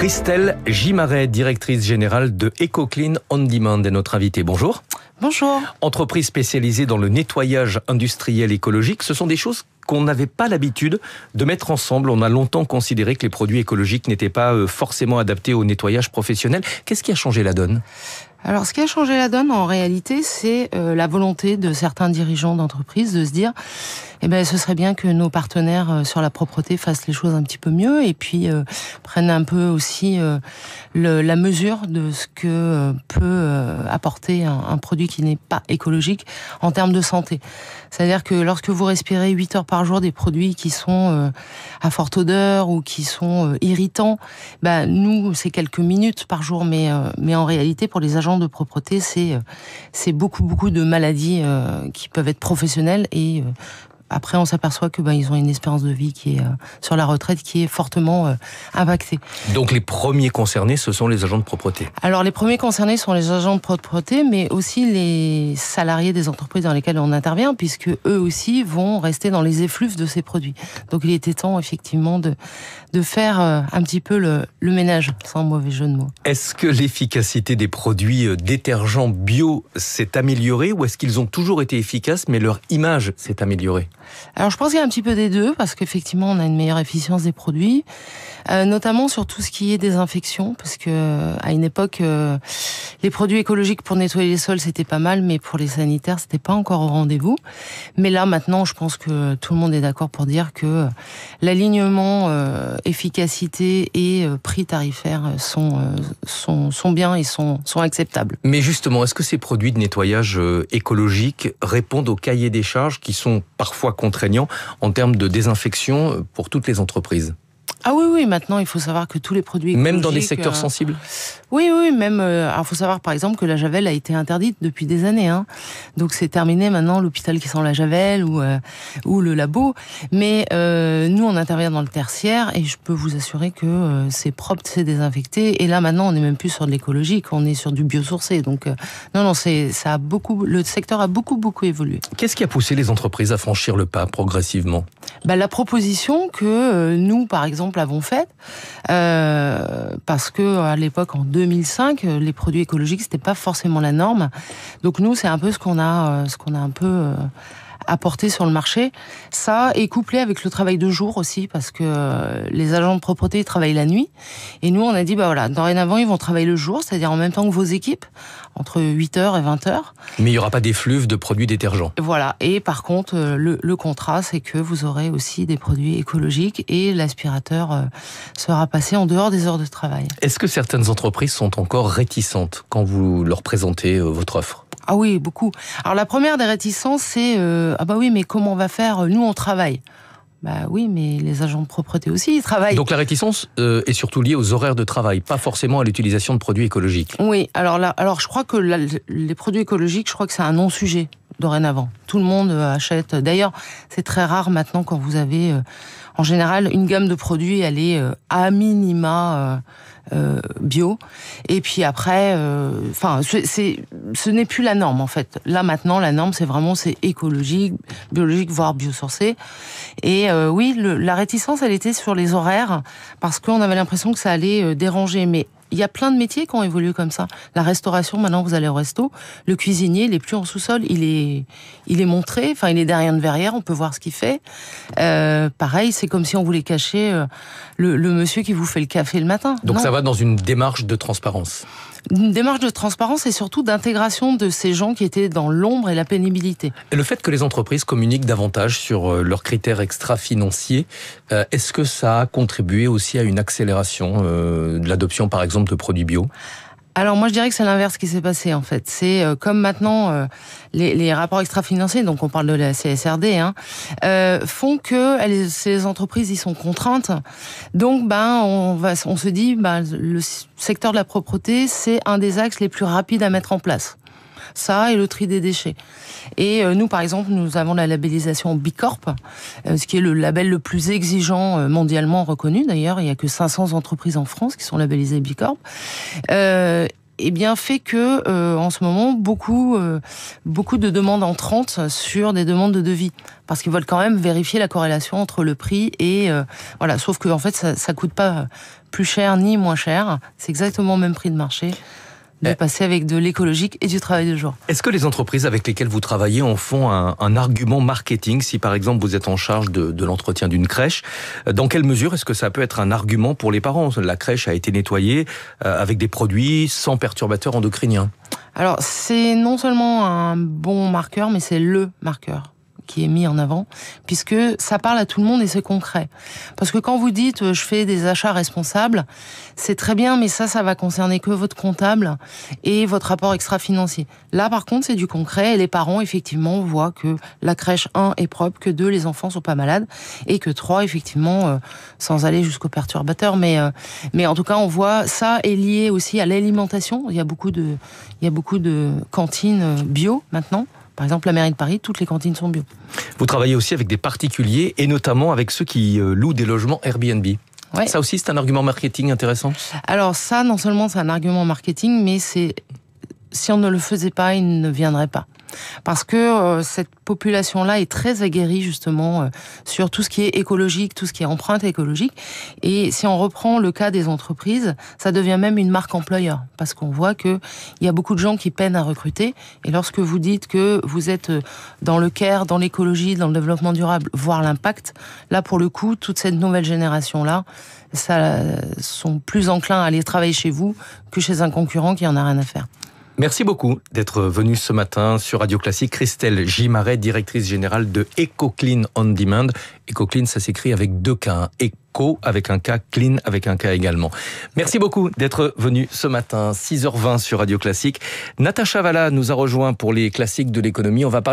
Christelle Gimaret, directrice générale de EcoClean On Demand, est notre invitée. Bonjour. Bonjour. Entreprise spécialisée dans le nettoyage industriel écologique, ce sont des choses qu'on n'avait pas l'habitude de mettre ensemble. On a longtemps considéré que les produits écologiques n'étaient pas forcément adaptés au nettoyage professionnel. Qu'est-ce qui a changé la donne ? Alors, ce qui a changé la donne, en réalité, c'est la volonté de certains dirigeants d'entreprise de se dire ce serait bien que nos partenaires sur la propreté fassent les choses un petit peu mieux et puis prennent un peu aussi la mesure de ce que peut apporter un produit qui n'est pas écologique en termes de santé. C'est-à-dire que lorsque vous respirez 8 heures par jour des produits qui sont à forte odeur ou qui sont irritants, nous, c'est quelques minutes par jour, mais en réalité, pour les agents de propreté, c'est beaucoup de maladies qui peuvent être professionnelles et après, on s'aperçoit que ils ont une espérance de vie qui est sur la retraite qui est fortement impactée. Donc les premiers concernés, ce sont les agents de propreté. Alors les premiers concernés sont les agents de propreté, mais aussi les salariés des entreprises dans lesquelles on intervient, puisque eux aussi vont rester dans les effluves de ces produits. Donc il était temps effectivement de faire un petit peu le ménage, sans mauvais jeu de mots. Est-ce que l'efficacité des produits détergents bio s'est améliorée ou est-ce qu'ils ont toujours été efficaces mais leur image s'est améliorée ? Alors je pense qu'il y a un petit peu des deux, parce qu'effectivement on a une meilleure efficience des produits, notamment sur tout ce qui est désinfection, parce que à une époque les produits écologiques pour nettoyer les sols c'était pas mal, mais pour les sanitaires c'était pas encore au rendez-vous. Mais là maintenant je pense que tout le monde est d'accord pour dire que l'alignement efficacité et prix tarifaire sont bien et sont acceptables. Mais justement, est-ce que ces produits de nettoyage écologique répondent aux cahiers des charges qui sont parfois contraignants en termes de désinfection pour toutes les entreprises ? Ah oui, maintenant il faut savoir que tous les produits écologiques... Même dans des secteurs sensibles ? Oui, même... alors il faut savoir par exemple que la javel a été interdite depuis des années. Donc c'est terminé maintenant l'hôpital qui sent la javel ou le labo. Mais nous on intervient dans le tertiaire et je peux vous assurer que c'est propre, c'est désinfecté. Et là maintenant on n'est même plus sur de l'écologique, on est sur du biosourcé. Donc non, le secteur a beaucoup évolué. Qu'est-ce qui a poussé les entreprises à franchir le pas progressivement ? La proposition que nous par exemple avons faite, parce que à l'époque en 2005 les produits écologiques c'était pas forcément la norme, donc nous c'est un peu ce qu'on a un peu apporté sur le marché. Ça est couplé avec le travail de jour aussi, parce que les agents de propreté travaillent la nuit et nous on a dit dorénavant ils vont travailler le jour, c'est-à-dire en même temps que vos équipes, entre 8h et 20h. Mais il n'y aura pas d'effluves de produits détergents. Voilà, et par contre, le contrat, c'est que vous aurez aussi des produits écologiques et l'aspirateur sera passé en dehors des heures de travail. Est-ce que certaines entreprises sont encore réticentes quand vous leur présentez votre offre ? Ah oui, beaucoup. Alors la première des réticences, c'est mais comment on va faire ? Nous, on travaille. Oui, mais les agents de propreté aussi, ils travaillent. Donc la réticence est surtout liée aux horaires de travail, pas forcément à l'utilisation de produits écologiques. Oui, alors je crois que les produits écologiques, je crois que c'est un non-sujet dorénavant. Tout le monde achète. D'ailleurs, c'est très rare maintenant quand vous avez, en général, une gamme de produits, elle est à minima bio. Et puis après, ce n'est plus la norme en fait. Là maintenant, la norme c'est écologique, biologique, voire biosourcé. Et la réticence, elle était sur les horaires parce qu'on avait l'impression que ça allait déranger. Mais il y a plein de métiers qui ont évolué comme ça. La restauration, maintenant vous allez au resto, le cuisinier, il est plus en sous-sol, il est montré, il est derrière une verrière, on peut voir ce qu'il fait. Pareil, c'est comme si on voulait cacher le monsieur qui vous fait le café le matin. Donc non. Ça va dans une démarche de transparence. Une démarche de transparence et surtout d'intégration de ces gens qui étaient dans l'ombre et la pénibilité. Et le fait que les entreprises communiquent davantage sur leurs critères extra-financiers, est-ce que ça a contribué aussi à une accélération de l'adoption, par exemple, de produits bio ? Alors moi je dirais que c'est l'inverse qui s'est passé en fait. C'est comme maintenant les rapports extra-financiers, donc on parle de la CSRD, font que ces entreprises y sont contraintes. Donc on se dit le secteur de la propreté c'est un des axes les plus rapides à mettre en place. Ça et le tri des déchets. Et nous, par exemple, nous avons la labellisation B Corp, ce qui est le label le plus exigeant mondialement reconnu. D'ailleurs, il n'y a que 500 entreprises en France qui sont labellisées B Corp. eh bien fait que en ce moment beaucoup de demandes entrantes sur des demandes de devis, parce qu'ils veulent quand même vérifier la corrélation entre le prix et voilà. Sauf que en fait ça coûte pas plus cher ni moins cher, c'est exactement le même prix de marché. De passer avec de l'écologique et du travail de jour. Est-ce que les entreprises avec lesquelles vous travaillez en font un argument marketing? Si par exemple vous êtes en charge de l'entretien d'une crèche, dans quelle mesure est-ce que ça peut être un argument pour les parents? La crèche a été nettoyée avec des produits sans perturbateurs endocriniens. Alors c'est non seulement un bon marqueur, mais c'est le marqueur qui est mis en avant, puisque ça parle à tout le monde et c'est concret. Parce que quand vous dites je fais des achats responsables, c'est très bien, mais ça va concerner que votre comptable et votre rapport extra-financier. Là, par contre, c'est du concret et les parents, effectivement, voient que la crèche, 1, est propre, que 2, les enfants sont pas malades et que 3, effectivement, sans aller jusqu'au perturbateur, mais en tout cas, on voit ça est lié aussi à l'alimentation. Il y a beaucoup de cantines bio maintenant. Par exemple, la mairie de Paris, toutes les cantines sont bio. Vous travaillez aussi avec des particuliers et notamment avec ceux qui louent des logements Airbnb. Ouais. Ça aussi, c'est un argument marketing intéressant? Alors ça, non seulement c'est un argument marketing, mais si on ne le faisait pas, ils ne viendraient pas. Parce que cette population-là est très aguerrie justement sur tout ce qui est écologique, tout ce qui est empreinte écologique. Et si on reprend le cas des entreprises, ça devient même une marque employeur. Parce qu'on voit qu'il y a beaucoup de gens qui peinent à recruter. Et lorsque vous dites que vous êtes dans le care, dans l'écologie, dans le développement durable, voire l'impact, là pour le coup, toute cette nouvelle génération-là, ça sont plus enclins à aller travailler chez vous que chez un concurrent qui en a rien à faire. Merci beaucoup d'être venue ce matin sur Radio Classique. Christelle Gimaret, directrice générale de EcoClean On Demand. EcoClean, ça s'écrit avec 2 K. Eco avec un K, Clean avec un K également. Merci beaucoup d'être venue ce matin, 6h20 sur Radio Classique. Natacha Valla nous a rejoint pour les classiques de l'économie. On va parler